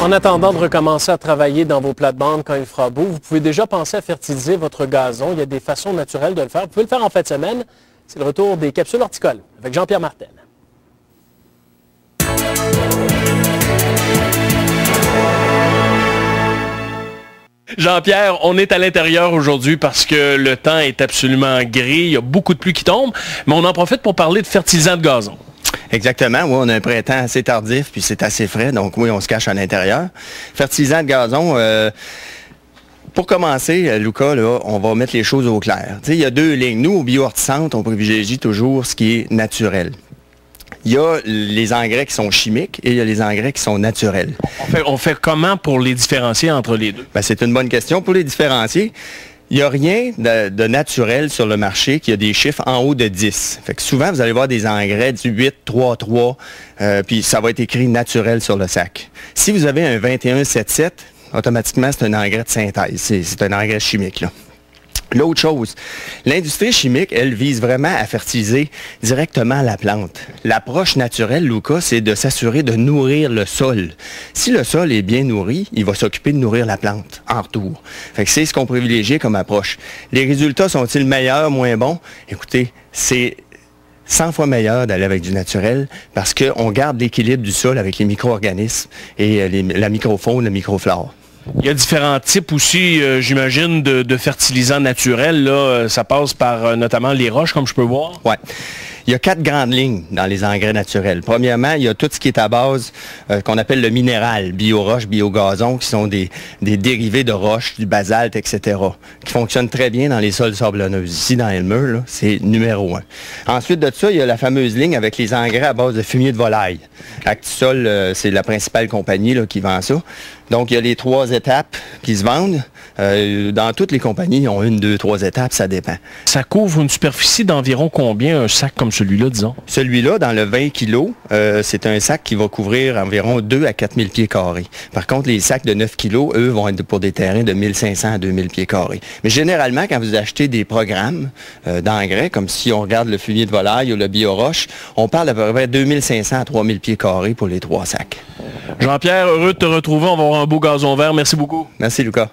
En attendant de recommencer à travailler dans vos plates-bandes quand il fera beau, vous pouvez déjà penser à fertiliser votre gazon. Il y a des façons naturelles de le faire. Vous pouvez le faire en fin de semaine. C'est le retour des capsules horticoles avec Jean-Pierre Martel. Jean-Pierre, on est à l'intérieur aujourd'hui parce que le temps est absolument gris. Il y a beaucoup de pluie qui tombe, mais on en profite pour parler de fertilisant de gazon. Exactement, oui, on a un printemps assez tardif, puis c'est assez frais, donc oui, on se cache à l'intérieur. Fertilisant de gazon, pour commencer, Luca, là, on va mettre les choses au clair. Il y a deux lignes. Nous, au Bio-Horticentre, on privilégie toujours ce qui est naturel. Il y a les engrais qui sont chimiques et il y a les engrais qui sont naturels. On fait comment pour les différencier entre les deux? Ben, c'est une bonne question. Pour les différencier, il n'y a rien de naturel sur le marché qui a des chiffres en haut de 10. Fait que souvent, vous allez voir des engrais du 8, 3, 3, puis ça va être écrit naturel sur le sac. Si vous avez un 21, 7, 7, automatiquement, c'est un engrais de synthèse. C'est un engrais chimique, là. L'autre chose, l'industrie chimique, elle vise vraiment à fertiliser directement la plante. L'approche naturelle, Luca, c'est de s'assurer de nourrir le sol. Si le sol est bien nourri, il va s'occuper de nourrir la plante en retour. Fait que c'est ce qu'on privilégie comme approche. Les résultats sont-ils meilleurs, moins bons? Écoutez, c'est 100 fois meilleur d'aller avec du naturel parce qu'on garde l'équilibre du sol avec les micro-organismes et la microfaune, la microflore. Il y a différents types aussi, j'imagine, de fertilisants naturels. Là, ça passe par notamment les roches, comme je peux voir. Oui. Il y a 4 grandes lignes dans les engrais naturels. Premièrement, il y a tout ce qui est à base qu'on appelle le minéral, bio-roche, bio-gazon, qui sont des dérivés de roche, du basalte, etc., qui fonctionnent très bien dans les sols sablonneux. Ici, dans Elmer, c'est numéro 1. Ensuite de ça, il y a la fameuse ligne avec les engrais à base de fumier de volaille. Actisol, c'est la principale compagnie là, qui vend ça. Donc, il y a les 3 étapes qui se vendent. Dans toutes les compagnies, ils ont 1, 2, 3 étapes, ça dépend. Ça couvre une superficie d'environ combien, un sac comme celui-là, disons? Celui-là, dans le 20 kg, c'est un sac qui va couvrir environ 2 à 4 000 pieds carrés. Par contre, les sacs de 9 kg, eux, vont être pour des terrains de 1 500 à 2 000 pieds carrés. Mais généralement, quand vous achetez des programmes d'engrais, comme si on regarde le fumier de volaille ou le bio-roche, on parle d'à peu près 2 500 à 3 000 pieds carrés pour les 3 sacs. Jean-Pierre, heureux de te retrouver. On va avoir un beau gazon vert. Merci beaucoup. Merci, Lucas.